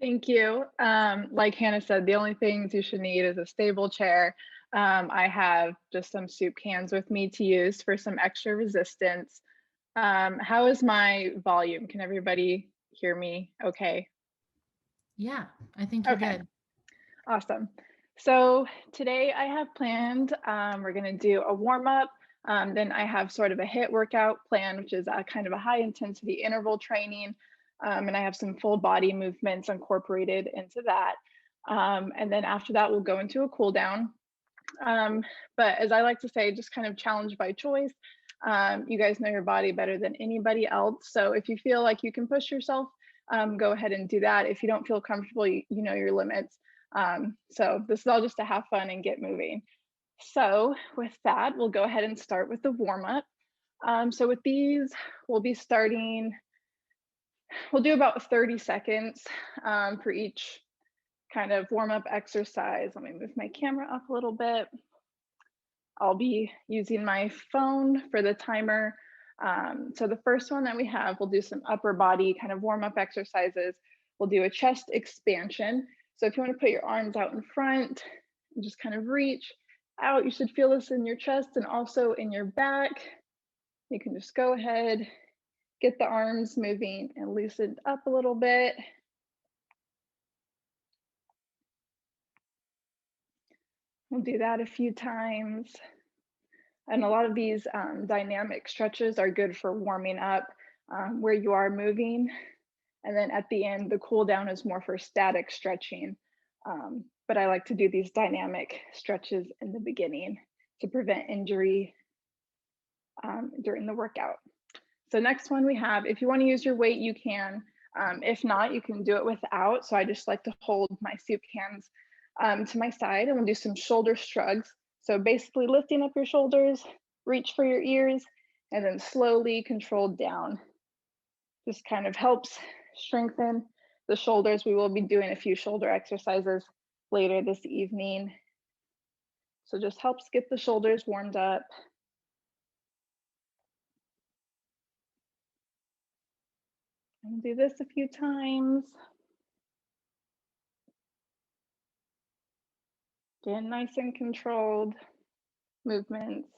Thank you. Like Hannah said, the only things you should need is a stable chair. I have just some soup cans with me to use for some extra resistance. How is my volume? Can everybody hear me okay? Yeah, I think you're Okay, good. awesome. So today I have planned, we're gonna do a warm up. Then I have sort of a HIIT workout plan, which is a kind of a high intensity interval training. And I have some full body movements incorporated into that. And then after that, we'll go into a cool down. Um, but as I like to say, just kind of challenge by choice. You guys know your body better than anybody else. So if you feel like you can push yourself, go ahead and do that. If you don't feel comfortable, you know your limits. So this is all just to have fun and get moving. So with that, we'll go ahead and start with the warm up. So with these, we'll be starting, we'll do about 30 seconds for each kind of warm up exercise. Let me move my camera up a little bit. I'll be using my phone for the timer. So the first one that we have, we'll do some upper body kind of warm up exercises. We'll do a chest expansion. So if you want to put your arms out in front and just kind of reach out, you should feel this in your chest and also in your back. You can just go ahead, get the arms moving and loosened up a little bit. We'll do that a few times. And a lot of these dynamic stretches are good for warming up where you are moving. And then at the end, the cool down is more for static stretching. But I like to do these dynamic stretches in the beginning to prevent injury during the workout. So next one we have, if you want to use your weight, you can. If not, you can do it without. So I just like to hold my soup cans to my side and we'll do some shoulder shrugs. So basically lifting up your shoulders, reach for your ears, and then slowly controlled down. Just kind of helps strengthen the shoulders. We will be doing a few shoulder exercises later this evening. So just helps get the shoulders warmed up. And do this a few times. Again, nice and controlled movements.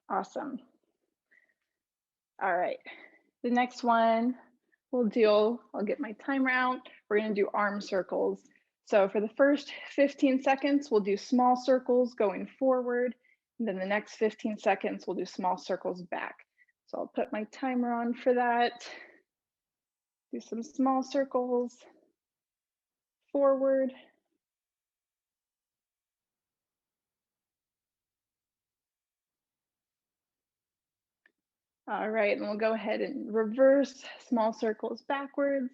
Awesome. All right, the next one we'll do, I'll get my timer out. We're gonna do arm circles. So for the first 15 seconds, we'll do small circles going forward. And then the next 15 seconds, we'll do small circles back. So I'll put my timer on for that. Do some small circles forward. All right, and we'll go ahead and reverse small circles backwards.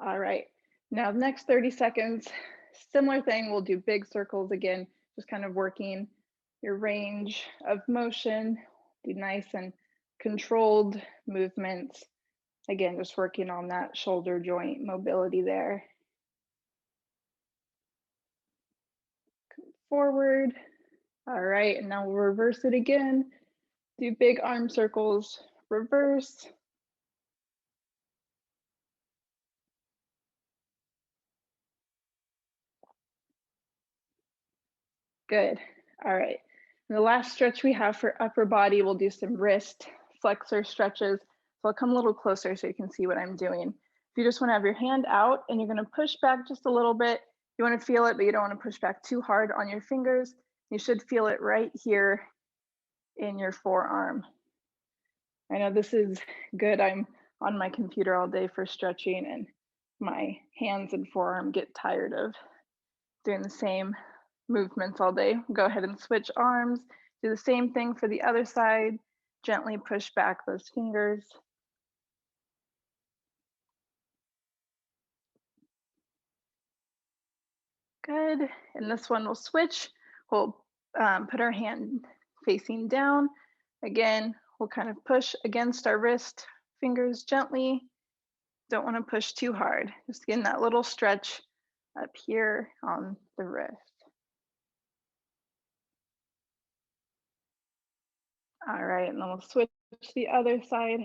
All right, now the next 30 seconds, similar thing, we'll do big circles again, just kind of working your range of motion, do nice and controlled movements. Again, just working on that shoulder joint mobility there. Forward. All right, and now we'll reverse it again. Do big arm circles, reverse. Good. All right. And the last stretch we have for upper body, we'll do some wrist flexor stretches. So I'll come a little closer so you can see what I'm doing. If you just want to have your hand out and you're going to push back just a little bit, you want to feel it, but you don't want to push back too hard on your fingers. You should feel it right here in your forearm. I know this is good. I'm on my computer all day for stretching and my hands and forearm get tired of doing the same movements all day. Go ahead and switch arms. Do the same thing for the other side. Gently push back those fingers. Good. And this one will switch. We'll put our hand facing down. Again, we'll kind of push against our wrist, fingers gently. Don't want to push too hard. Just getting that little stretch up here on the wrist. All right, and then we'll switch to the other side.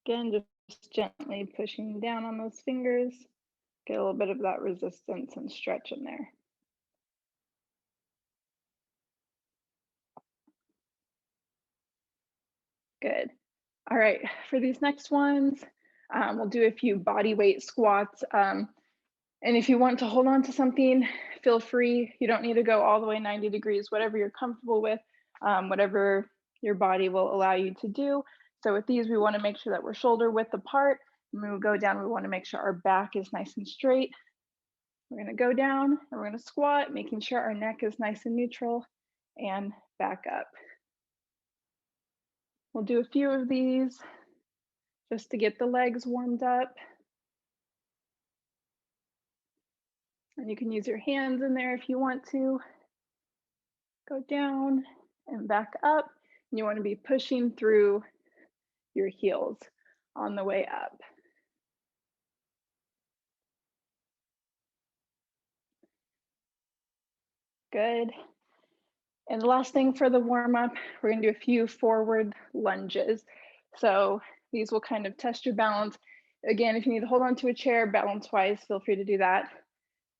Again, just gently pushing down on those fingers. Get a little bit of that resistance and stretch in there. Good. All right, for these next ones, we'll do a few body weight squats. And if you want to hold on to something, feel free. You don't need to go all the way 90 degrees, whatever you're comfortable with, whatever your body will allow you to do. So with these, we want to make sure that we're shoulder width apart. When we go down, we want to make sure our back is nice and straight. We're going to go down and we're going to squat, making sure our neck is nice and neutral, and back up. We'll do a few of these just to get the legs warmed up. And you can use your hands in there if you want to. Go down and back up. And you want to be pushing through your heels on the way up. Good. And the last thing for the warm up, we're going to do a few forward lunges. So these will kind of test your balance. Again, if you need to hold on to a chair balance wise, feel free to do that.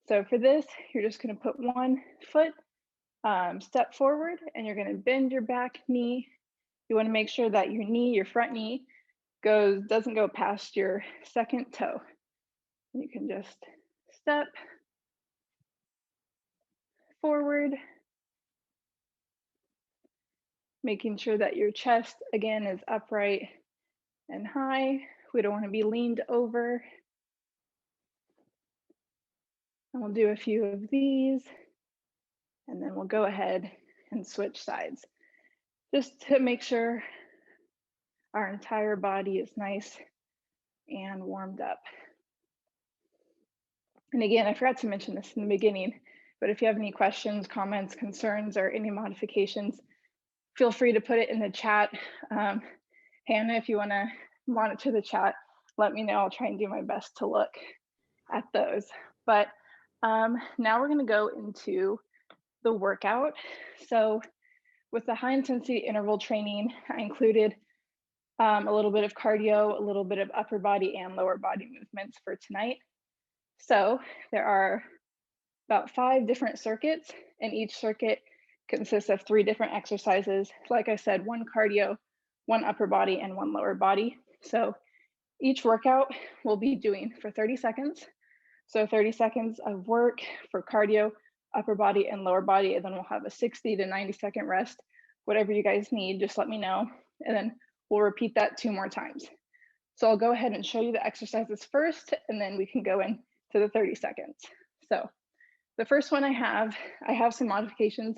So for this, you're just going to put one foot, step forward, and you're going to bend your back knee. You want to make sure that your knee, your front knee, doesn't go past your second toe. You can just step forward, making sure that your chest, again, is upright and high. We don't want to be leaned over. And we'll do a few of these, and then we'll go ahead and switch sides, just to make sure our entire body is nice and warmed up. And again, I forgot to mention this in the beginning, but if you have any questions, comments, concerns, or any modifications, feel free to put it in the chat. Hannah, if you want to monitor the chat, let me know. I'll try and do my best to look at those. But now we're going to go into the workout. So with the high intensity interval training, I included a little bit of cardio, a little bit of upper body and lower body movements for tonight. So there are about 5 different circuits, and each circuit consists of 3 different exercises. Like I said, 1 cardio, 1 upper body, and 1 lower body. So each workout we'll be doing for 30 seconds. So 30 seconds of work for cardio, upper body, and lower body, and then we'll have a 60 to 90 second rest. Whatever you guys need, just let me know. And then we'll repeat that 2 more times. So I'll go ahead and show you the exercises first, and then we can go into the 30 seconds. So the first one I have some modifications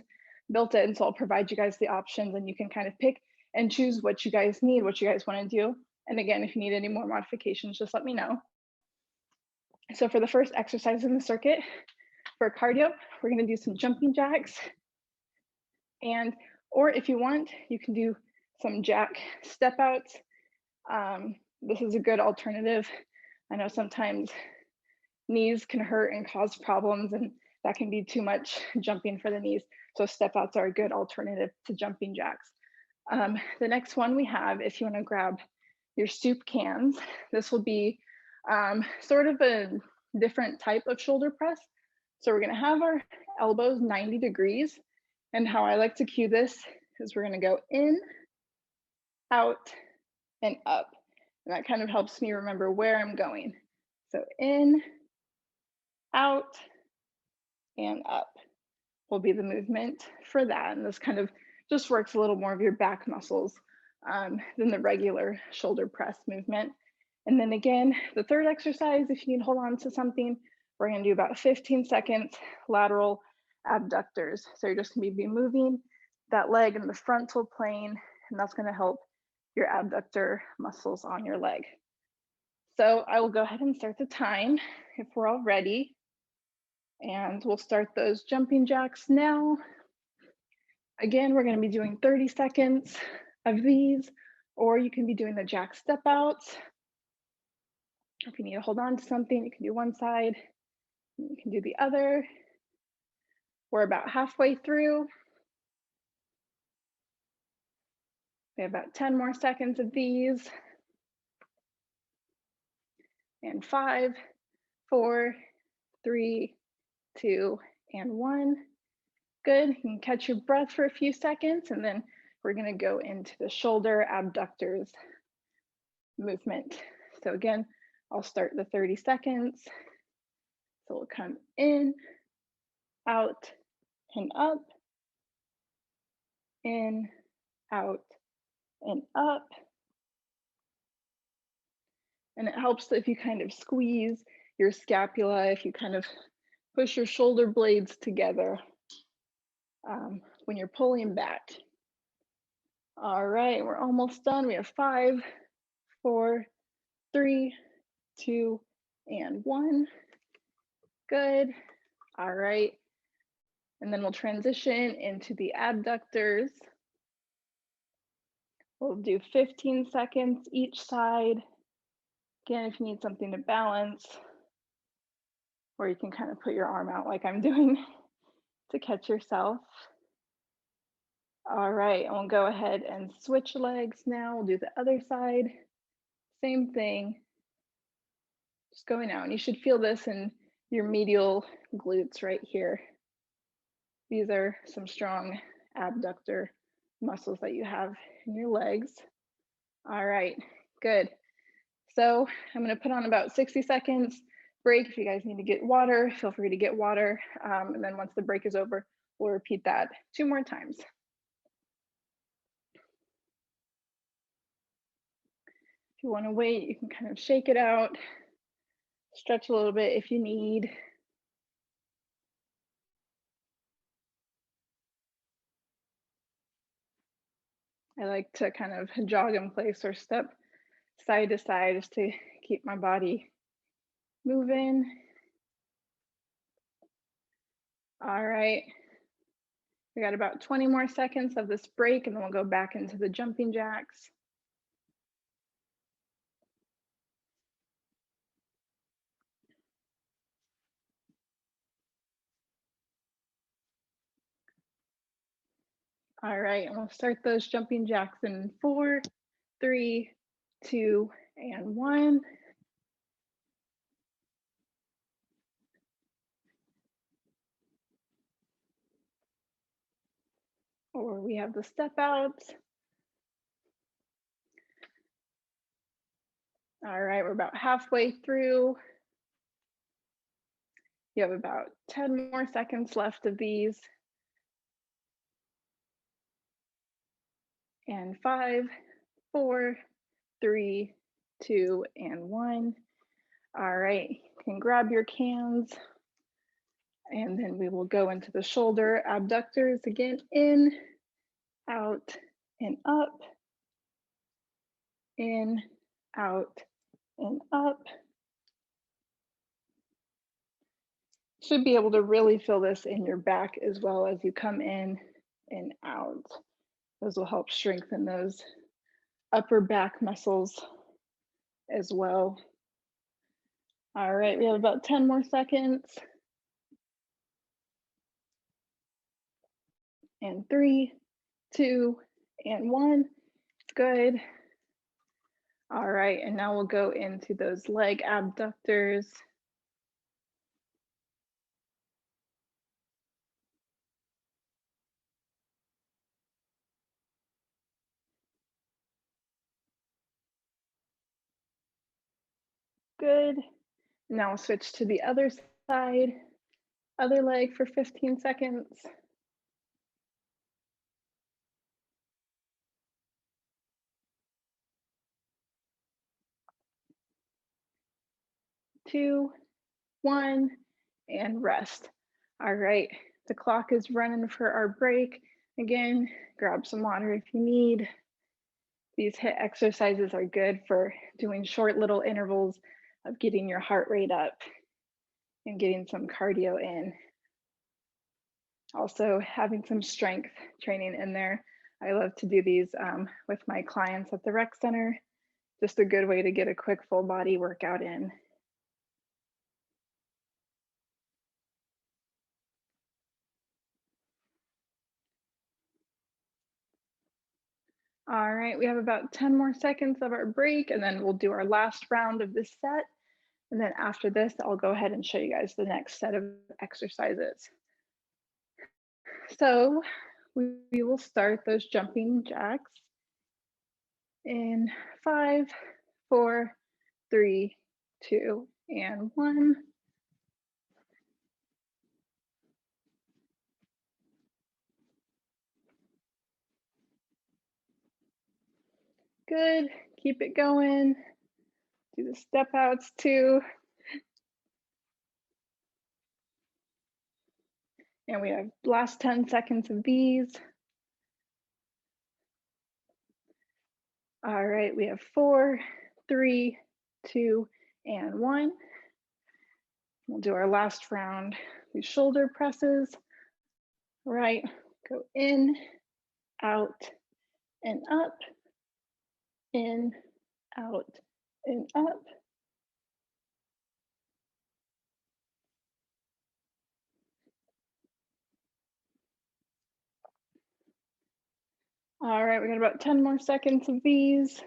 built in, so I'll provide you guys the options and you can kind of pick and choose what you guys need, what you guys want to do. And again, if you need any more modifications, just let me know. So for the first exercise in the circuit, for cardio, we're going to do some jumping jacks. Or if you want, you can do some jack step outs. This is a good alternative. I know sometimes knees can hurt and cause problems, and that can be too much jumping for the knees. So step outs are a good alternative to jumping jacks. The next one we have, if you want to grab your soup cans, this will be sort of a different type of shoulder press. So we're going to have our elbows 90 degrees. And how I like to cue this is we're going to go in, out, and up. And that kind of helps me remember where I'm going. So in, out, and up will be the movement for that. And this kind of just works a little more of your back muscles than the regular shoulder press movement. And then again, the third exercise, if you need to hold on to something, we're going to do about 15 seconds lateral abductors. So you're just going to be moving that leg in the frontal plane, and that's going to help your abductor muscles on your leg. So I will go ahead and start the time if we're all ready. And we'll start those jumping jacks now. Again, we're going to be doing 30 seconds of these, or you can be doing the jack step outs. If you need to hold on to something, you can do one side You can do the other. We're about halfway through. We have about 10 more seconds of these. And 5, 4, 3, 2, and 1. Good. You can catch your breath for a few seconds, and then we're going to go into the shoulder abductors movement. So again, I'll start the 30 seconds. So we'll come in, out, and up, in, out, and up. And it helps if you kind of squeeze your scapula, if you kind of push your shoulder blades together when you're pulling back. All right, we're almost done. We have 5, 4, 3, 2, and 1. Good. All right. And then we'll transition into the abductors. We'll do 15 seconds each side. Again, if you need something to balance, or you can kind of put your arm out like I'm doing to catch yourself. All right, and we'll go ahead and switch legs now. We'll do the other side. Same thing. Just going out, and you should feel this in your medial glutes right here. These are some strong abductor muscles that you have in your legs. All right, good. So I'm going to put on about 60 seconds break. If you guys need to get water, feel free to get water. And then once the break is over, we'll repeat that 2 more times. If you want to wait, you can kind of shake it out, stretch a little bit if you need. I like to kind of jog in place or step side to side just to keep my body moving. All right. We got about 20 more seconds of this break, and then we'll go back into the jumping jacks. All right, and we'll start those jumping jacks in 4, 3, 2, and 1. Or we have the step outs. All right, we're about halfway through. You have about 10 more seconds left of these. And 5, 4, 3, 2, and 1. All right, you can grab your cans, and then we will go into the shoulder abductors again, in, out, and up, in, out, and up. Should be able to really feel this in your back as well as you come in and out. Those will help strengthen those upper back muscles as well. All right, we have about 10 more seconds. And 3, 2, and 1. Good. All right, and now we'll go into those leg abductors. Good. Now we'll switch to the other side, other leg for 15 seconds. 2, 1, and rest. All right, the clock is running for our break. Again, grab some water if you need. These HIIT exercises are good for doing short little intervals of getting your heart rate up and getting some cardio in. Also having some strength training in there. I love to do these with my clients at the rec center. Just a good way to get a quick full body workout in. All right, we have about 10 more seconds of our break, and then we'll do our last round of this set. And then after this, I'll go ahead and show you guys the next set of exercises. So we will start those jumping jacks in 5, 4, 3, 2, and 1. Good, keep it going. Do the step outs too. And we have last 10 seconds of these. All right, we have 4, 3, 2, and 1. We'll do our last round. These shoulder presses. Right, go in, out, and up, in, out, and up. All right, we got about 10 more seconds of these.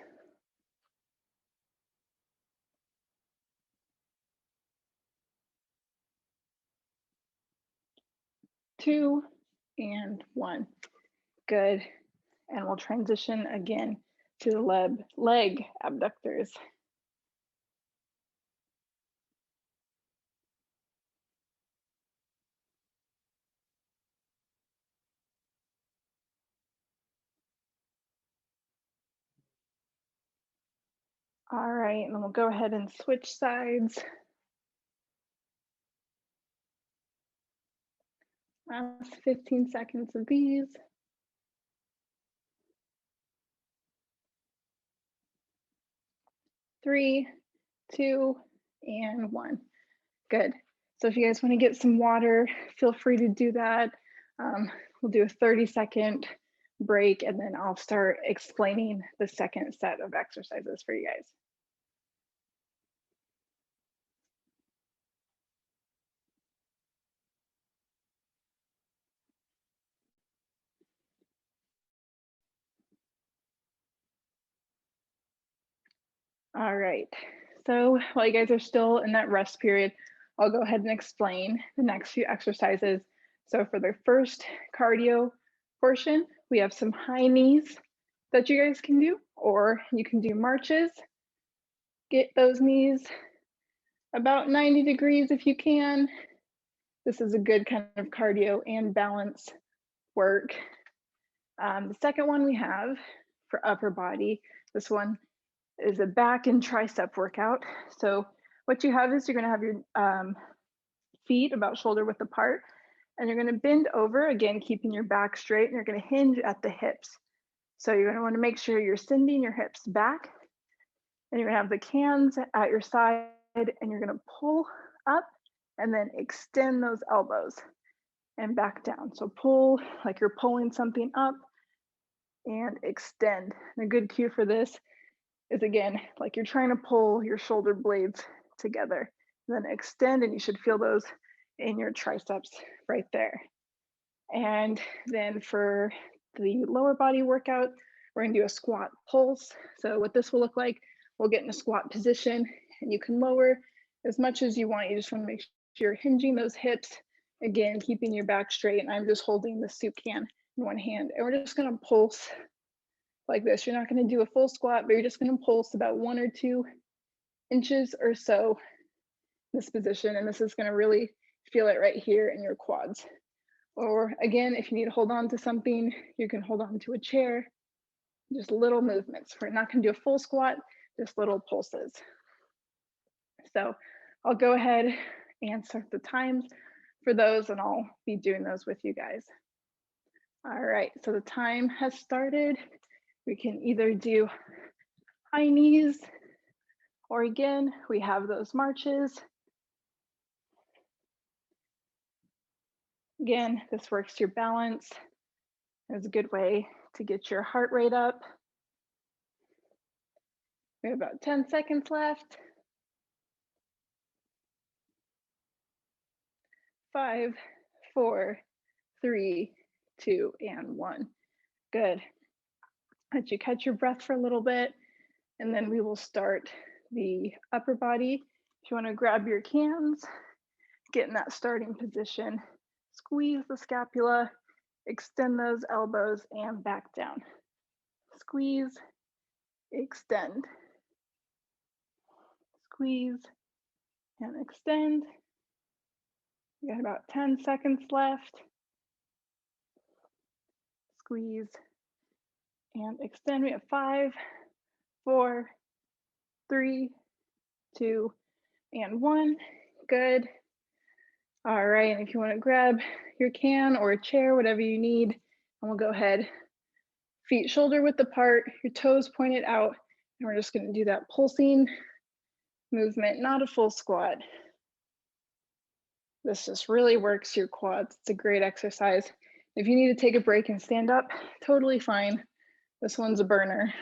Two and one. Good. And we'll transition again to the leg abductors. All right, and then we'll go ahead and switch sides. Last 15 seconds of these. 3, 2, and 1. Good. So if you guys want to get some water, feel free to do that. We'll do a 30-second break, and then I'll start explaining the second set of exercises for you guys. All right, so while you guys are still in that rest period, I'll go ahead and explain the next few exercises. So for the first cardio portion, we have some high knees that you guys can do, or you can do marches. Get those knees about 90 degrees if you can. This is a good kind of cardio and balance work. The second one we have for upper body, this one is a back and tricep workout. So what you have is you're gonna have your feet about shoulder width apart, and you're gonna bend over, again, keeping your back straight, and you're gonna hinge at the hips. So you're gonna wanna make sure you're sending your hips back, and you're gonna have the cans at your side, and you're gonna pull up and then extend those elbows and back down. So pull like you're pulling something up and extend. And a good cue for this is, again, like you're trying to pull your shoulder blades together. And then extend, and you should feel those in your triceps right there. And then for the lower body workout, we're gonna do a squat pulse. So what this will look like, we'll get in a squat position, and you can lower as much as you want. You just wanna make sure you're hinging those hips, again, keeping your back straight. And I'm just holding the soup can in one hand, and we're just gonna pulse like this. You're not gonna do a full squat, but you're just gonna pulse about 1 or 2 inches or so in this position. And this is gonna really feel it right here in your quads. Or again, if you need to hold on to something, you can hold on to a chair. Just little movements. We're not gonna do a full squat, just little pulses. So I'll go ahead and start the times for those, and I'll be doing those with you guys. All right, so the time has started. We can either do high knees, or again, we have those marches. Again, this works your balance. It's a good way to get your heart rate up. We have about 10 seconds left. 5, 4, 3, 2, and 1. Good. Let you catch your breath for a little bit, and then we will start the upper body. If you want to grab your cans, get in that starting position, squeeze the scapula, extend those elbows, and back down. Squeeze, extend, squeeze, and extend. We got about 10 seconds left. Squeeze and extend. We have 5, 4, 3, 2, and 1. Good. All right, and if you want to grab your can or a chair, whatever you need, and we'll go ahead. Feet shoulder width apart, your toes pointed out, and we're just going to do that pulsing movement, not a full squat. This just really works your quads. It's a great exercise. If you need to take a break and stand up, totally fine. This one's a burner.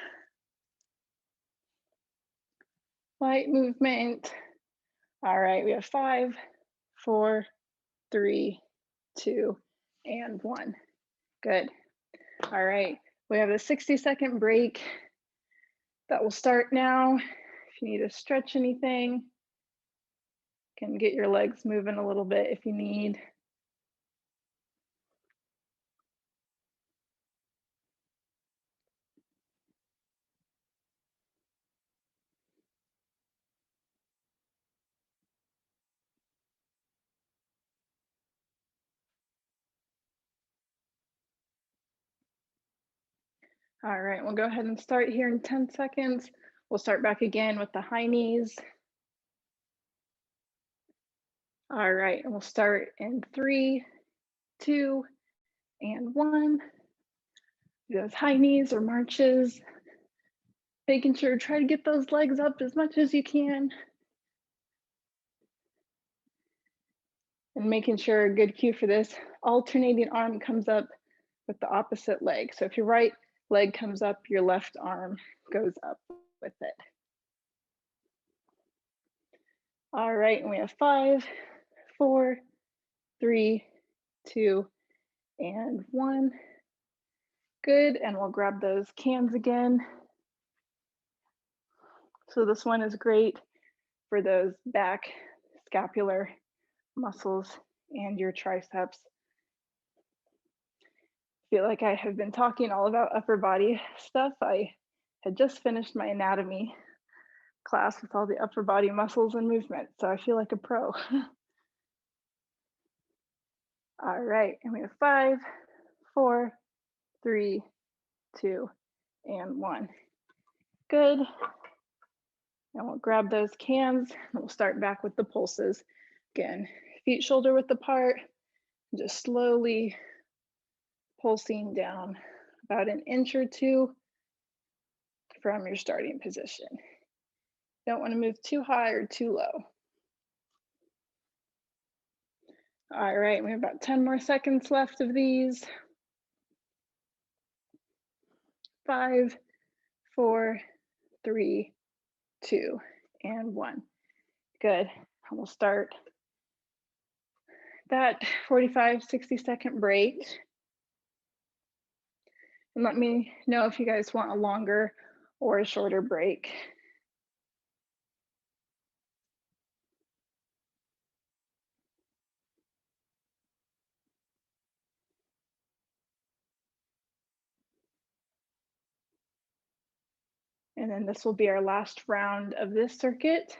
Light movement. All right, we have 5, 4, 3, 2, and 1. Good. All right, we have a 60-second break that will start now. If you need to stretch anything, you can get your legs moving a little bit if you need. All right, we'll go ahead and start here in 10 seconds. We'll start back again with the high knees. All right, and we'll start in 3, 2, and 1. Do those high knees or marches. Making sure, try to get those legs up as much as you can. And making sure, a good cue for this, alternating arm comes up with the opposite leg. So if your right leg comes up, your left arm goes up with it. All right, and we have 5, 4, 3, 2, and 1. Good, and we'll grab those cans again. So this one is great for those back scapular muscles and your triceps. I feel like I have been talking all about upper body stuff. I had just finished my anatomy class with all the upper body muscles and movement, so I feel like a pro. All right, and we have 5, 4, 3, 2, and 1. Good. And we'll grab those cans and we'll start back with the pulses. Again, feet shoulder width apart, just slowly pulsing down about an inch or 2 from your starting position. Don't want to move too high or too low. All right, we have about 10 more seconds left of these. 5, 4, 3, 2, and 1. Good. And we'll start that 45, 60-second break. And let me know if you guys want a longer or a shorter break. And then this will be our last round of this circuit.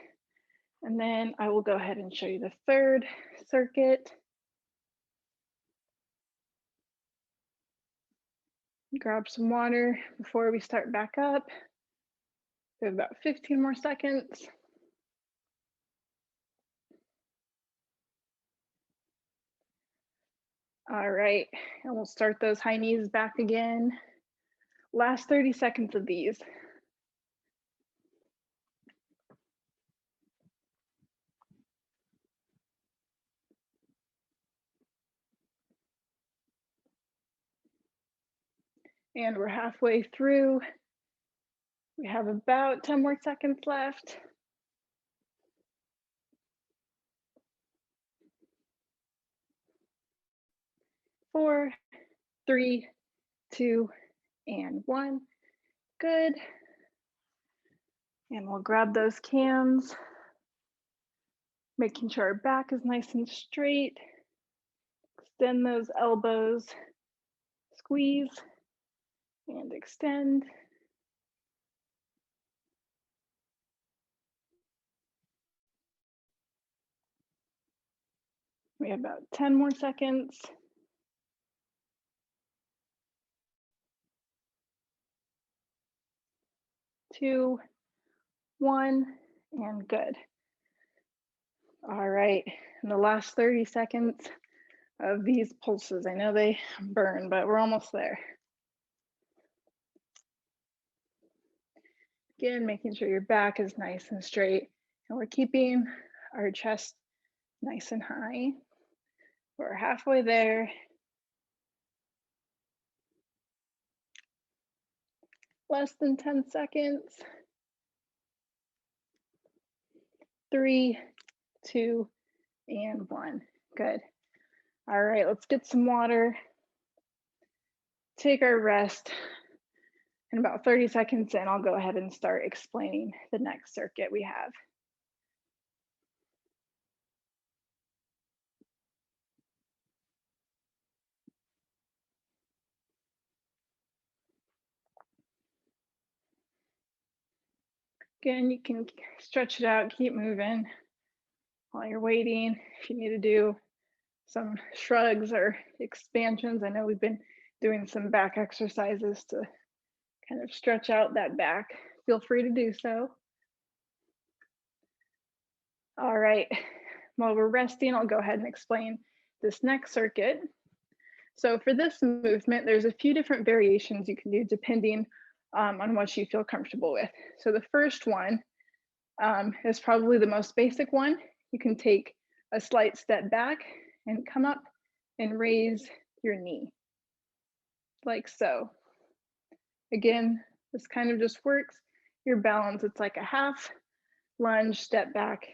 And then I will go ahead and show you the third circuit. Grab some water before we start back up. We have about 15 more seconds. All right, and we'll start those high knees back again. Last 30 seconds of these. And we're halfway through. We have about 10 more seconds left. 4, 3, 2, and 1. Good. And we'll grab those cams, making sure our back is nice and straight. Extend those elbows, squeeze and extend. We have about 10 more seconds. 2, 1, and good. All right, in the last 30 seconds of these pulses, I know they burn, but we're almost there. Again, making sure your back is nice and straight, and we're keeping our chest nice and high. We're halfway there. Less than 10 seconds. 3, 2, and 1. Good. All right, let's get some water. Take our rest. And about 30 seconds in, I'll go ahead and start explaining the next circuit we have. Again, you can stretch it out, keep moving while you're waiting. If you need to do some shrugs or expansions, I know we've been doing some back exercises to kind of stretch out that back. Feel free to do so. All right, while we're resting, I'll go ahead and explain this next circuit. So for this movement, there's a few different variations you can do depending on what you feel comfortable with. So the first one is probably the most basic one. You can take a slight step back and come up and raise your knee, like so. Again, this kind of just works your balance. It's like a half lunge, step back,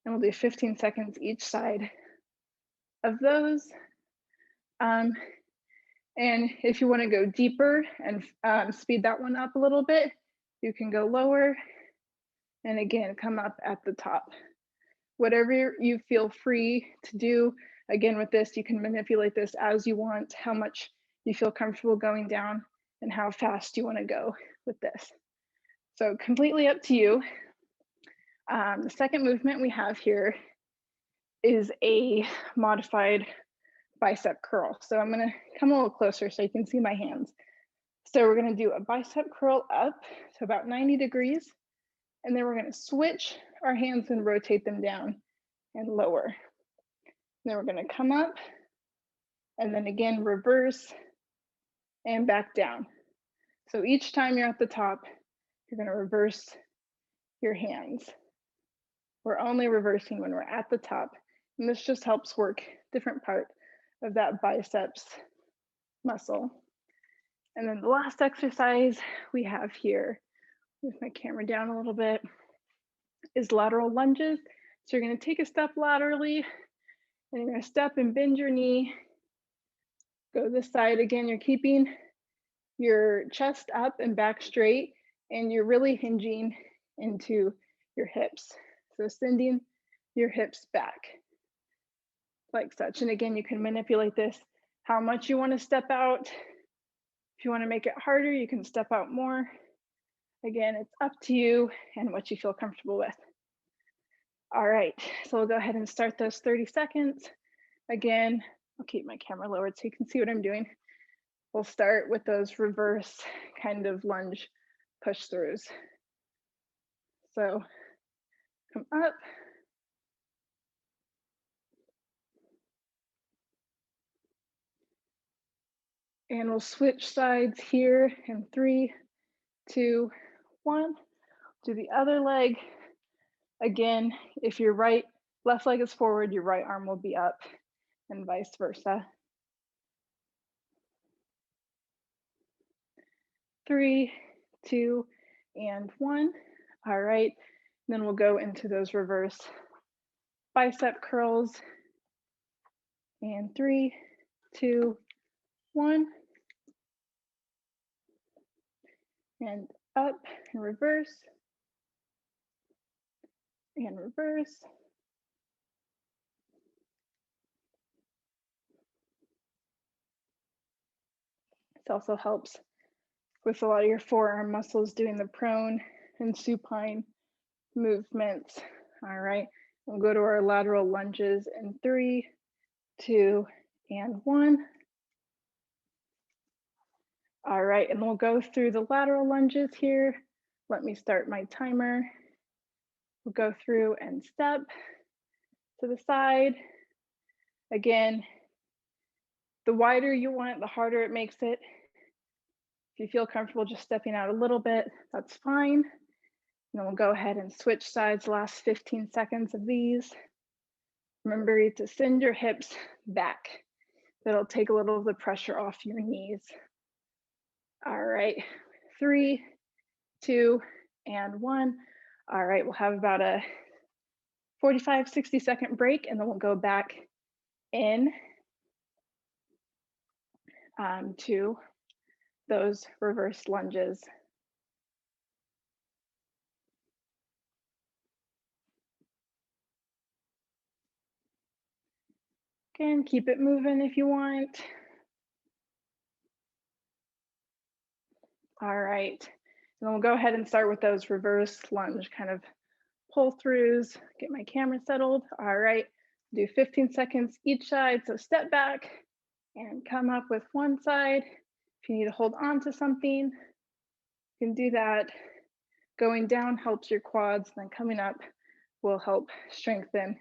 and we'll do 15 seconds each side of those. And if you want to go deeper and speed that one up a little bit, you can go lower and again, come up at the top. Whatever you feel free to do. Again, with this, you can manipulate this as you want, how much you feel comfortable going down and how fast you want to go with this. So completely up to you. The second movement we have here is a modified bicep curl. So I'm gonna come a little closer so you can see my hands. So we're gonna do a bicep curl up to about 90 degrees, and then we're gonna switch our hands and rotate them down and lower. And then we're gonna come up, and then again, reverse and back down. So each time you're at the top, you're gonna reverse your hands. We're only reversing when we're at the top, and this just helps work different part of that biceps muscle. And then the last exercise we have here, move my camera down a little bit, is lateral lunges. So you're going to take a step laterally, and you're going to step and bend your knee. Go this side again. You're keeping your chest up and back straight, and you're really hinging into your hips. So sending your hips back like such. And again, you can manipulate this how much you want to step out. If you want to make it harder, you can step out more. Again, it's up to you and what you feel comfortable with. All right, so we'll go ahead and start those 30 seconds. Again, I'll keep my camera lowered so you can see what I'm doing. We'll start with those reverse kind of lunge push throughs. So come up. And we'll switch sides here in 3, 2, 1. Do the other leg. Again, if your left leg is forward, your right arm will be up, and vice versa. 3, 2, and 1. All right, then we'll go into those reverse bicep curls. And 3, 2, 1. and up and reverse and reverse. This also helps with a lot of your forearm muscles doing the prone and supine movements. All right, we'll go to our lateral lunges in 3, 2, and 1. All right, and we'll go through the lateral lunges here. Let me start my timer. We'll go through and step to the side. Again, the wider you want, the harder it makes it. If you feel comfortable just stepping out a little bit, that's fine. And then we'll go ahead and switch sides the last 15 seconds of these. Remember to send your hips back. That'll take a little of the pressure off your knees. All right, 3, 2, and 1. All right, we'll have about a 45, 60-second break, and then we'll go back in to those reverse lunges. Again, keep it moving if you want. All right, and then we'll go ahead and start with those reverse lunge kind of pull throughs. Get my camera settled. All right, do 15 seconds each side. So step back and come up with one side. If you need to hold on to something, you can do that. Going down helps your quads, and then coming up will help strengthen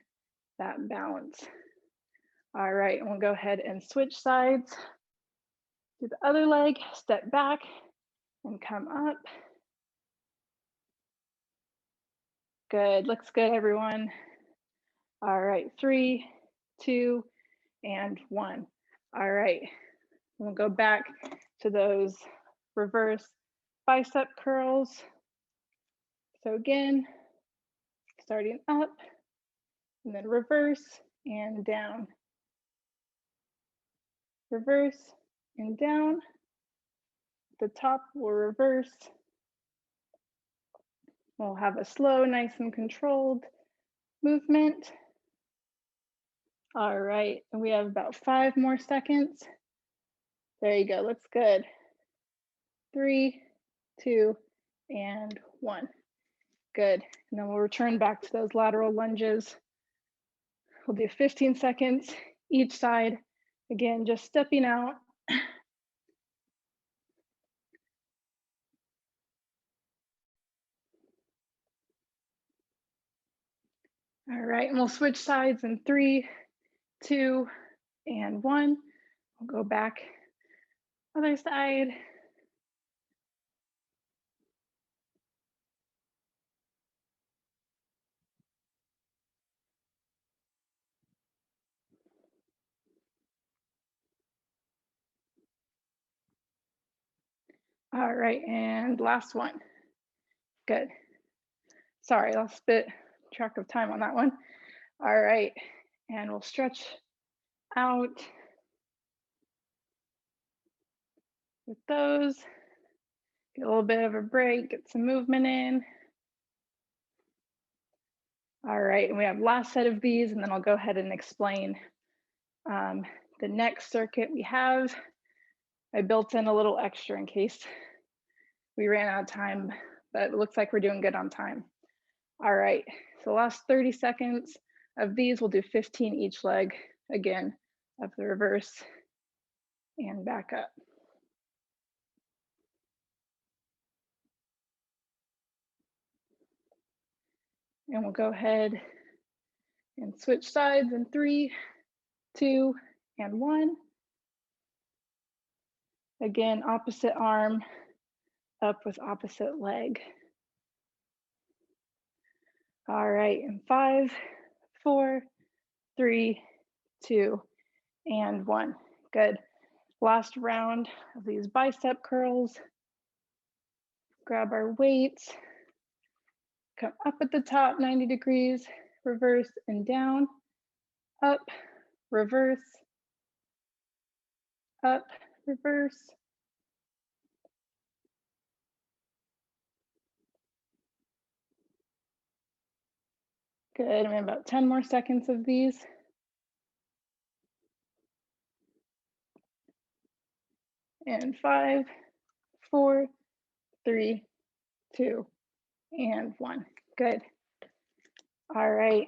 that balance. All right, and we'll go ahead and switch sides. Do the other leg, step back and come up. Good, looks good, everyone. All right, 3, 2, and 1. All right, we'll go back to those reverse bicep curls. So again, starting up and then reverse and down. Reverse and down. The top will reverse. We'll have a slow, nice and controlled movement. All right, and we have about 5 more seconds. There you go, looks good. 3, 2, and 1. Good, and then we'll return back to those lateral lunges. We'll do 15 seconds each side. Again, just stepping out. All right, and we'll switch sides in 3, 2, and 1. We'll go back, other side. All right, and last one. Good. Sorry, I'll spit track of time on that one. All right, and we'll stretch out with those. Get a little bit of a break, get some movement in. All right, and we have last set of these, and then I'll go ahead and explain the next circuit we have. I built in a little extra in case we ran out of time, but it looks like we're doing good on time. All right, so last 30 seconds of these, we'll do 15 each leg, again, of the reverse and back up. And we'll go ahead and switch sides in 3, 2, and 1. Again, opposite arm up with opposite leg. All right, in 5, 4, 3, 2, and 1. Good. Last round of these bicep curls. Grab our weights. Come up at the top 90 degrees, reverse and down, up, reverse, up, reverse. Good, and about 10 more seconds of these. And 5, 4, 3, 2, and 1. Good. All right,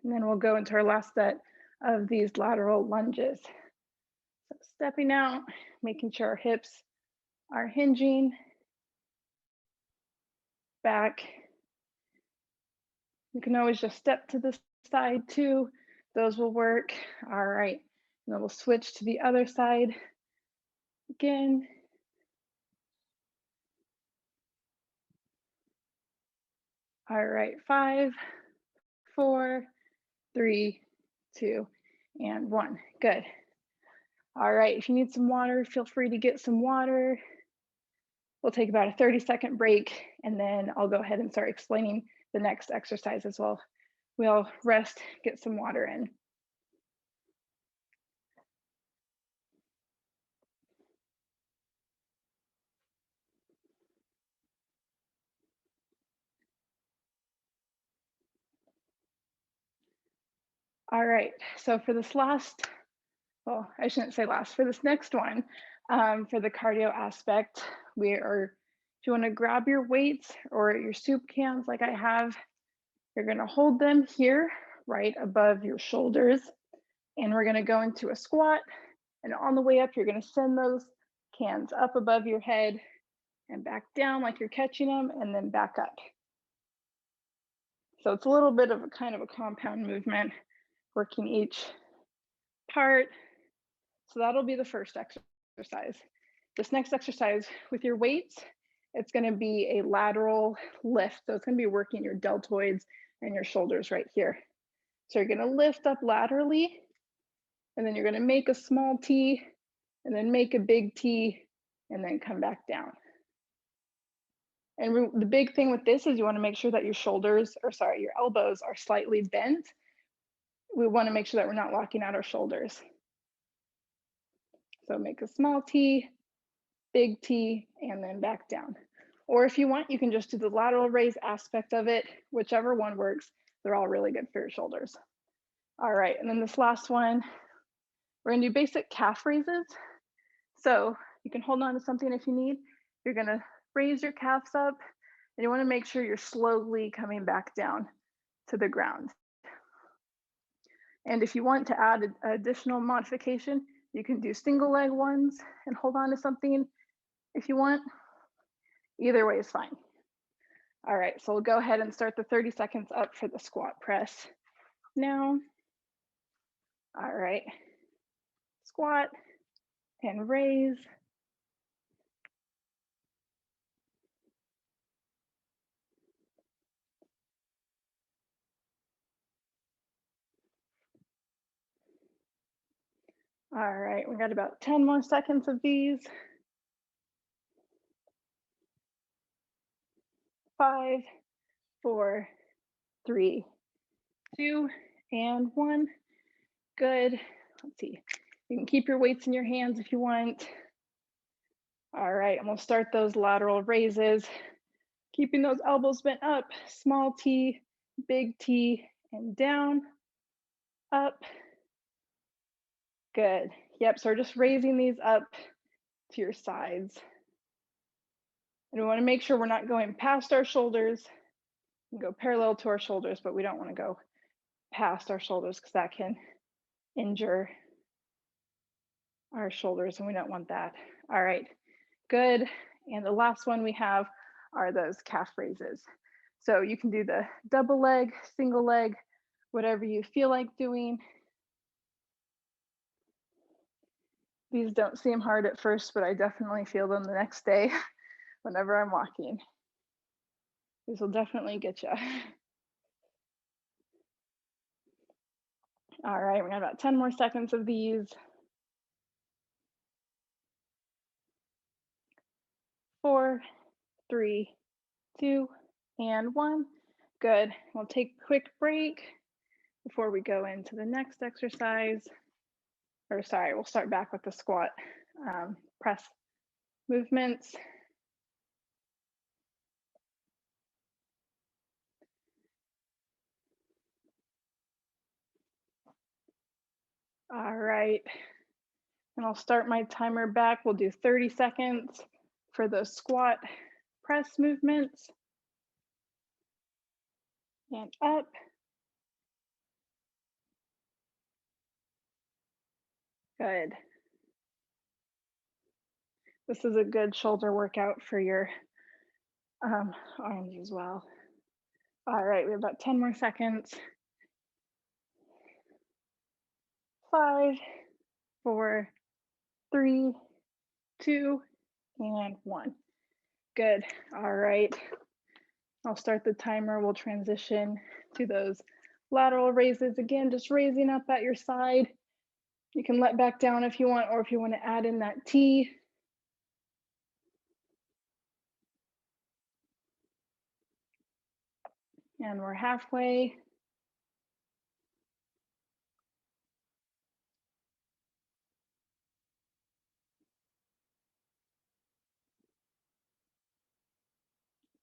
and then we'll go into our last set of these lateral lunges. So stepping out, making sure our hips are hinging back. You can always just step to the side too. Those will work. All right, and then we'll switch to the other side again. All right, 5, 4, 3, 2, and 1. Good. All right, if you need some water, feel free to get some water. We'll take about a 30-second break, and then I'll go ahead and start explaining the next exercise as well. We'll rest, get some water in. All right, so for this last, well, I shouldn't say last, for this next one, for the cardio aspect, if you wanna grab your weights or your soup cans like I have, you're gonna hold them here, right above your shoulders, and we're gonna go into a squat, and on the way up, you're gonna send those cans up above your head and back down like you're catching them, and then back up. So it's a little bit of a kind of a compound movement, working each part. So that'll be the first exercise. This next exercise with your weights, it's gonna be a lateral lift. So it's gonna be working your deltoids and your shoulders right here. So you're gonna lift up laterally, and then you're gonna make a small T, and then make a big T, and then come back down. And the big thing with this is you wanna make sure that your your elbows are slightly bent. We wanna make sure that we're not locking out our shoulders. So make a small T, big T, and then back down. Or if you want, you can just do the lateral raise aspect of it, whichever one works. They're all really good for your shoulders. All right, and then this last one, we're gonna do basic calf raises. So you can hold on to something if you need. You're gonna raise your calves up, and you wanna make sure you're slowly coming back down to the ground. And if you want to add an additional modification, you can do single leg ones and hold on to something if you want. Either way is fine. All right, so we'll go ahead and start the 30 seconds up for the squat press now. All right, squat and raise. All right, we got about 10 more seconds of these. 5, 4, 3, 2, and 1. Good. Let's see. You can keep your weights in your hands if you want. All right, and we'll start those lateral raises. Keeping those elbows bent up, small T, big T, and down, up. Good. Yep, so we're just raising these up to your sides. And we wanna make sure we're not going past our shoulders. We can go parallel to our shoulders, but we don't wanna go past our shoulders because that can injure our shoulders, and we don't want that. All right, good. And the last one we have are those calf raises. So you can do the double leg, single leg, whatever you feel like doing. These don't seem hard at first, but I definitely feel them the next day whenever I'm walking. These will definitely get you. All right, we got about 10 more seconds of these. 4, 3, 2, and 1. Good. We'll take a quick break before we go into the next exercise. Or sorry, we'll start back with the squat press movements. All right. And I'll start my timer back. We'll do 30 seconds for the squat press movements. And up. Good. This is a good shoulder workout for your arms as well. All right, we have about 10 more seconds. 5, 4, 3, 2, and 1. Good. All right. I'll start the timer. We'll transition to those lateral raises again, just raising up at your side. You can let back down if you want, or if you want to add in that T. And we're halfway.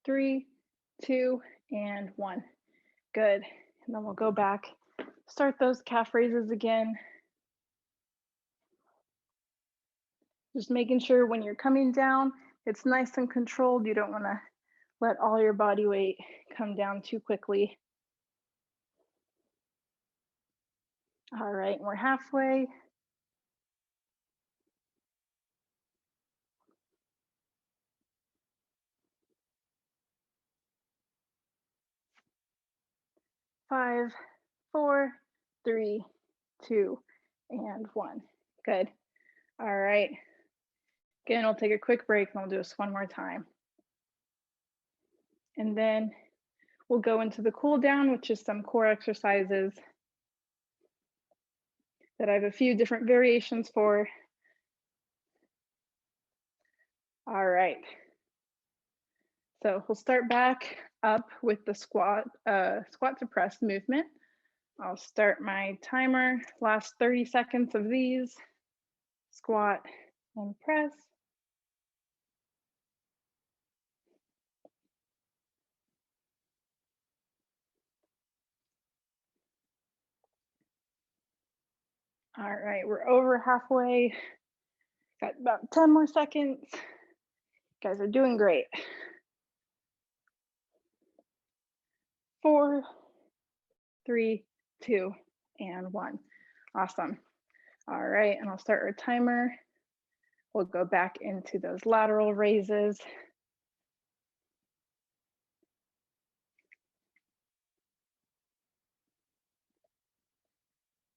Three, 2, and 1. Good. And then we'll go back, start those calf raises again. Just making sure when you're coming down, it's nice and controlled. You don't want to let all your body weight come down too quickly. All right, we're halfway. Five, 4, 3, 2, and 1. Good. All right. Again, we'll take a quick break and we'll do this one more time. And then we'll go into the cool down, which is some core exercises that I have a few different variations for. All right. So we'll start back up with the squat to press movement. I'll start my timer, last 30 seconds of these, squat and press. All right, we're over halfway. Got about 10 more seconds. You guys are doing great. 4, 3, 2, and 1. Awesome. All right, and I'll start our timer. We'll go back into those lateral raises.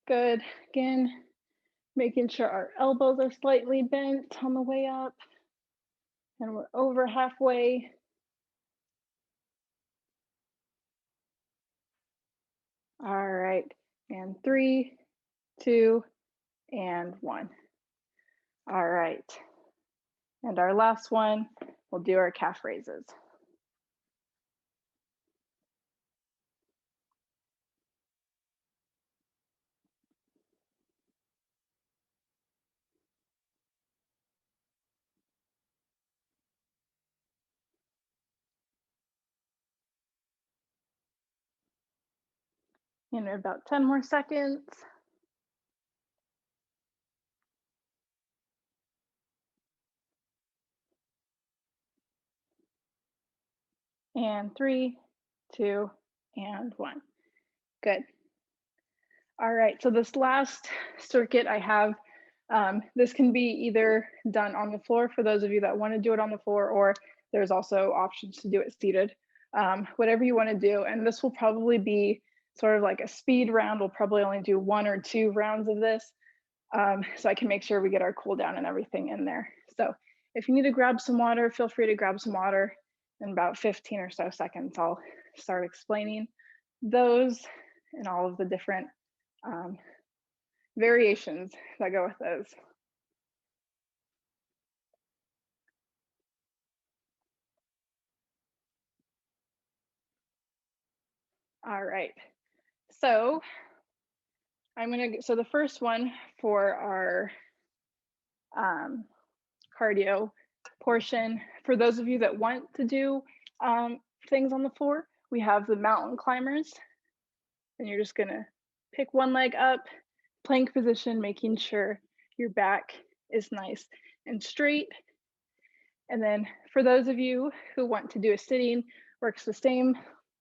Good. Again, making sure our elbows are slightly bent on the way up. And we're over halfway. All right, and 3, 2, and 1. All right, and our last one, we'll do our calf raises. In about 10 more seconds. And 3, 2, and 1. Good. All right, so this last circuit I have, this can be either done on the floor for those of you that want to do it on the floor, or there's also options to do it seated. Whatever you want to do, and this will probably be sort of like a speed round. We'll probably only do 1 or 2 rounds of this, so I can make sure we get our cool down and everything in there. So if you need to grab some water, feel free to grab some water. In about 15 or so seconds, I'll start explaining those and all of the different variations that go with those. All right, so so the first one for our cardio portion, for those of you that want to do things on the floor, we have the mountain climbers, and you're just gonna pick one leg up, plank position, making sure your back is nice and straight. And then for those of you who want to do a sitting, works the same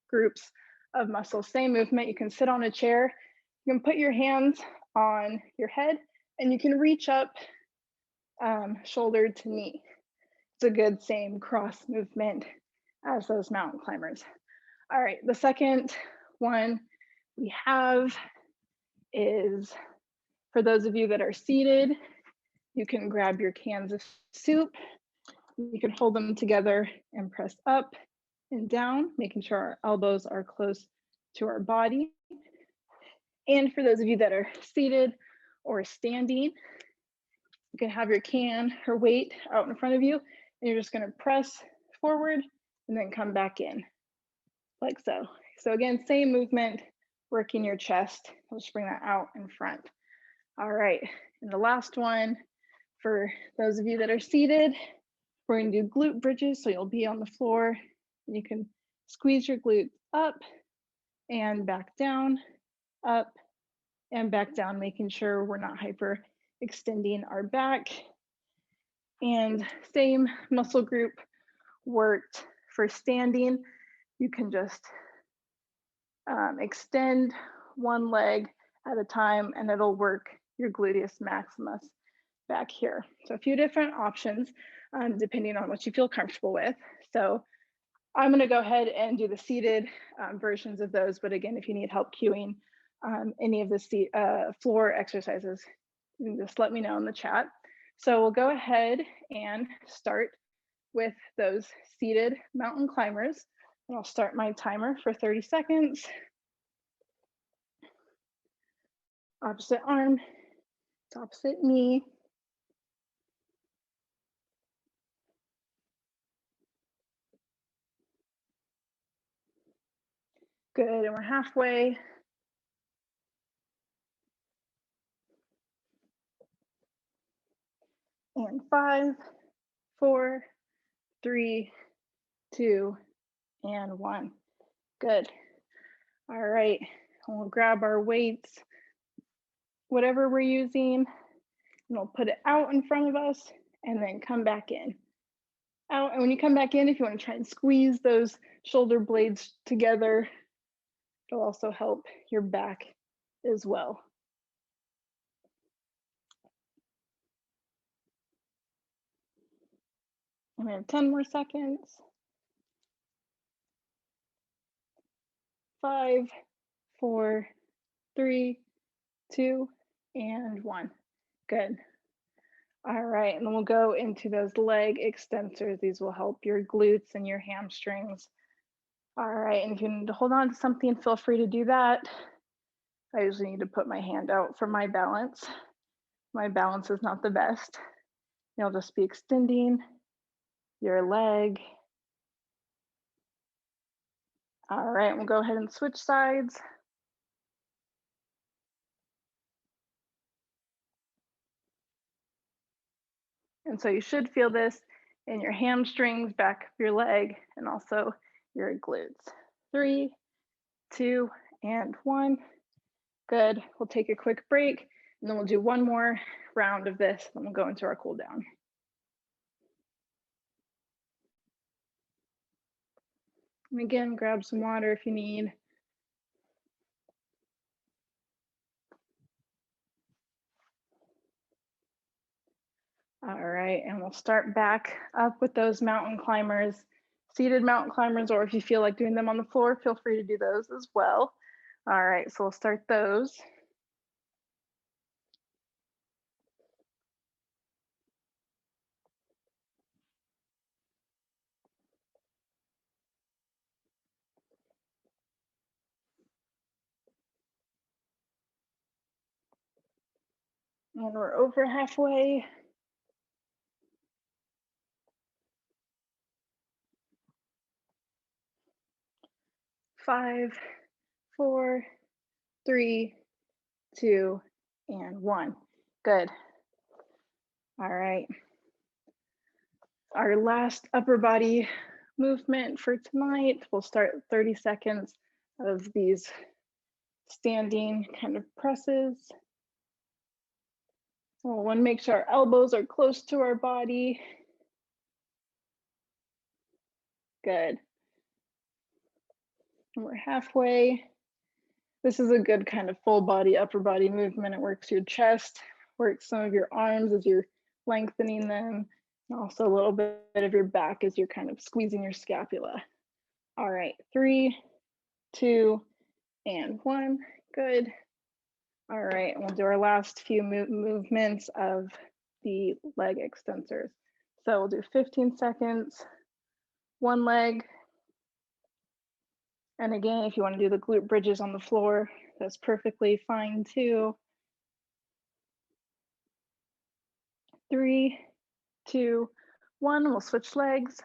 groups of muscles, same movement. You can sit on a chair, you can put your hands on your head, and you can reach up shoulder to knee. It's a good same cross movement as those mountain climbers. All right, the second one we have is for those of you that are seated, you can grab your cans of soup. You can hold them together and press up and down, making sure our elbows are close to our body. And for those of you that are seated or standing, you can have your can or weight out in front of you, and you're just gonna press forward and then come back in, like so. So again, same movement, working your chest. I'll just bring that out in front. All right, and the last one, for those of you that are seated, we're gonna do glute bridges, so you'll be on the floor, and you can squeeze your glutes up and back down, up and back down, making sure we're not hyper extending our back. And same muscle group worked for standing. You can just extend one leg at a time, and it'll work your gluteus maximus back here. So a few different options depending on what you feel comfortable with. So I'm going to go ahead and do the seated versions of those. But again, if you need help cueing any of the floor exercises, you can just let me know in the chat. So we'll go ahead and start with those seated mountain climbers. And I'll start my timer for 30 seconds. Opposite arm, opposite knee. Good, and we're halfway. And 5, 4, 3, 2, and 1. Good. All right, we'll grab our weights, whatever we're using, and we'll put it out in front of us and then come back in. Out, and when you come back in, if you want to try and squeeze those shoulder blades together, it'll also help your back as well. And we have 10 more seconds. 5, 4, 3, 2, and 1. Good. All right, and then we'll go into those leg extensors. These will help your glutes and your hamstrings. All right, and if you need to hold on to something, feel free to do that. I usually need to put my hand out for my balance. My balance is not the best. You'll just be extending your leg. All right, we'll go ahead and switch sides. And so you should feel this in your hamstrings, back of your leg, and also your glutes. 3, 2, and 1. Good. We'll take a quick break, and then we'll do one more round of this, and we'll go into our cool down. And again, grab some water if you need. All right, and we'll start back up with those mountain climbers, seated mountain climbers, or if you feel like doing them on the floor, feel free to do those as well. All right, so we'll start those. And we're over halfway. 5, 4, 3, 2, and 1. Good. All right. Our last upper body movement for tonight, we'll start 30 seconds of these standing kind of presses. We'll want to make sure our elbows are close to our body. Good. And we're halfway. This is a good kind of full body, upper body movement. It works your chest, works some of your arms as you're lengthening them, and also a little bit of your back as you're kind of squeezing your scapula. All right, 3, 2, and 1. Good. All right, and we'll do our last few movements of the leg extensors. So we'll do 15 seconds, one leg. And again, if you want to do the glute bridges on the floor, that's perfectly fine too. 3, 2, 1, we'll switch legs.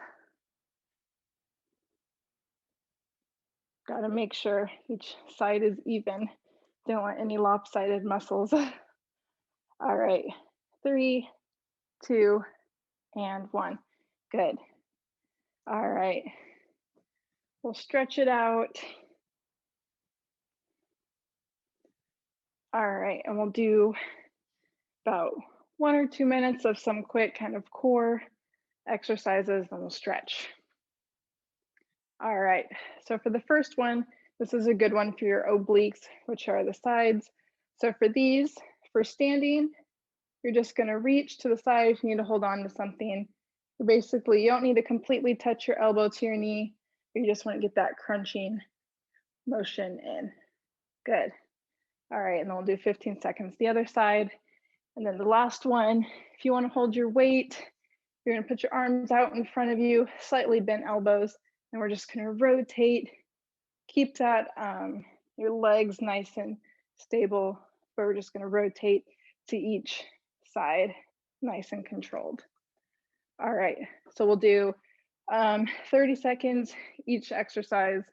Got to make sure each side is even. Don't want any lopsided muscles. All right, 3, 2, and 1. Good. All right, we'll stretch it out. All right, and we'll do about 1 or 2 minutes of some quick kind of core exercises, and we'll stretch. All right, so for the first one, this is a good one for your obliques, which are the sides. So for these, for standing, you're just gonna reach to the side if you need to hold on to something. Basically, you don't need to completely touch your elbow to your knee, you just wanna get that crunching motion in. Good. All right, and then we'll do 15 seconds the other side. And then the last one, if you wanna hold your weight, you're gonna put your arms out in front of you, slightly bent elbows, and we're just gonna rotate. Keep that, your legs nice and stable, but we're just gonna rotate to each side, nice and controlled. All right, so we'll do 30 seconds each exercise,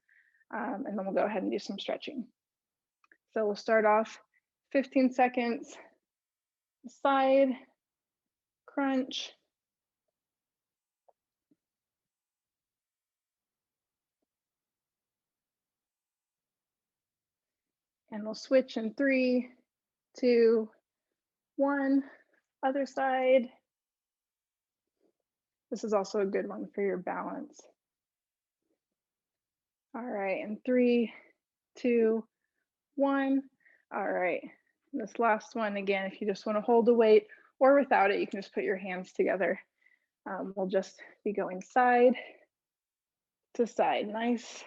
and then we'll go ahead and do some stretching. So we'll start off 15 seconds, side, crunch. And we'll switch in 3, 2, 1, other side. This is also a good one for your balance. All right, and 3, 2, 1. All right, and this last one, again, if you just want to hold the weight or without it, you can just put your hands together. We'll just be going side to side, nice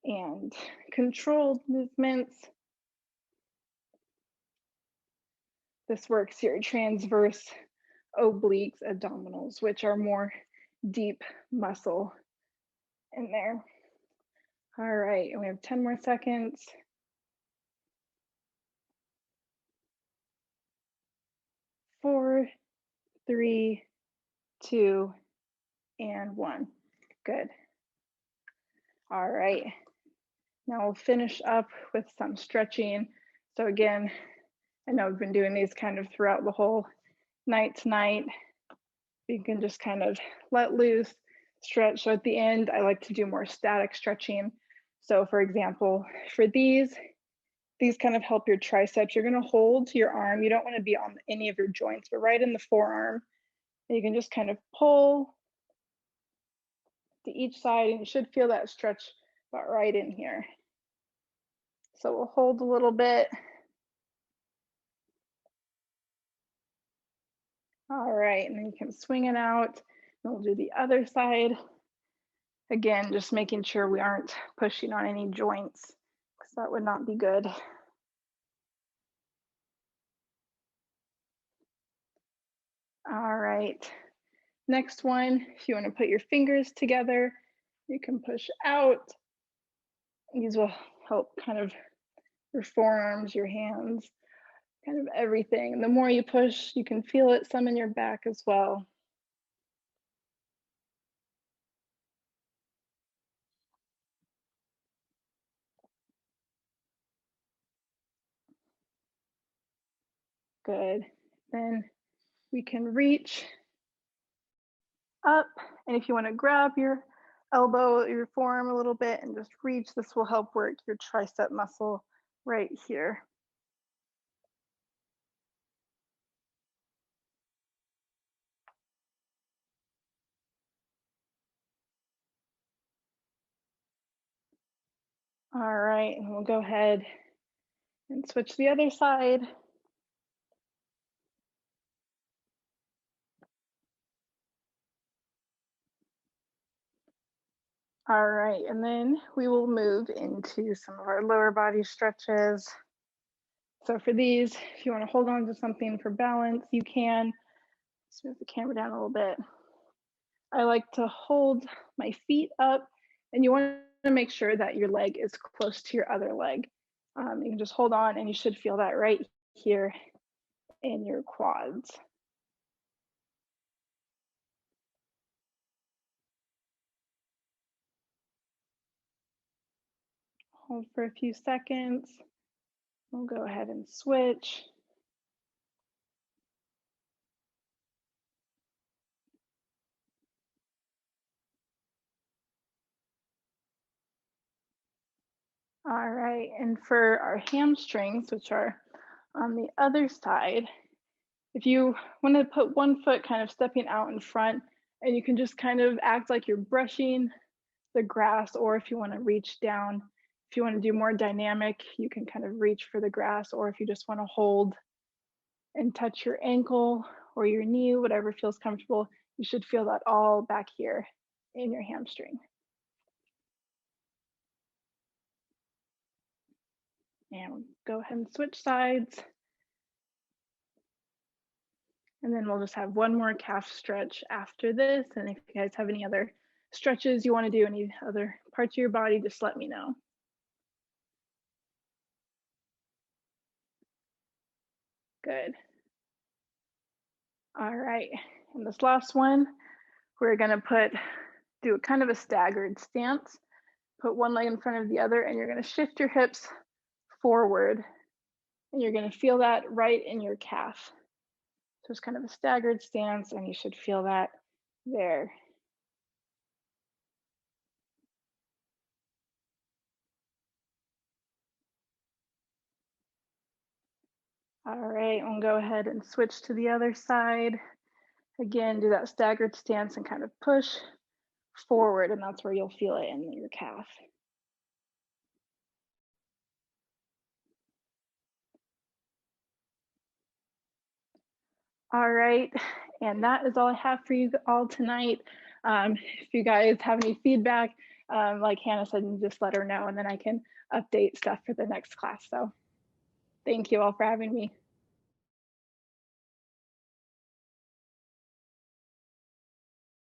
and controlled movements. This works your transverse obliques, abdominals, which are more deep muscle in there. All right, and we have 10 more seconds. 4, 3, 2, and 1. Good. All right, now we'll finish up with some stretching. So again, I know we've been doing these kind of throughout the whole night tonight. You can just kind of let loose, stretch. So at the end, I like to do more static stretching. So for example, for these kind of help your triceps. You're gonna hold to your arm. You don't wanna be on any of your joints, but right in the forearm. And you can just kind of pull to each side, and you should feel that stretch about right in here. So we'll hold a little bit. All right, and then you can swing it out. And we'll do the other side. Again, just making sure we aren't pushing on any joints, because that would not be good. All right, next one, if you want to put your fingers together, you can push out. These will help kind of your forearms, your hands, kind of everything. And the more you push, you can feel it some in your back as well. Good. Then we can reach up, and if you want to grab your elbow, your forearm a little bit and just reach, this will help work your tricep muscle right here. All right, and we'll go ahead and switch the other side. All right, and then we will move into some of our lower body stretches. So for these, if you want to hold on to something for balance, you can. Let's move the camera down a little bit. I like to hold my feet up, and you want to make sure that your leg is close to your other leg. You can just hold on, and you should feel that right here in your quads. Hold for a few seconds. We'll go ahead and switch. All right, and for our hamstrings, which are on the other side, if you want to put one foot kind of stepping out in front, and you can just kind of act like you're brushing the grass, or if you want to reach down, if you want to do more dynamic, you can kind of reach for the grass, or if you just want to hold and touch your ankle or your knee, whatever feels comfortable, you should feel that all back here in your hamstring. And go ahead and switch sides. And then we'll just have one more calf stretch after this. And if you guys have any other stretches you want to do, any other parts of your body, just let me know. Good. All right. And this last one, we're going to do a kind of a staggered stance. Put one leg in front of the other, and you're going to shift your hips forward. And you're going to feel that right in your calf. So it's kind of a staggered stance, and you should feel that there. All right, we'll go ahead and switch to the other side. Again, do that staggered stance and kind of push forward, and that's where you'll feel it in your calf. All right, and that is all I have for you all tonight. If you guys have any feedback, like Hannah said, just let her know, and then I can update stuff for the next class. So thank you all for having me.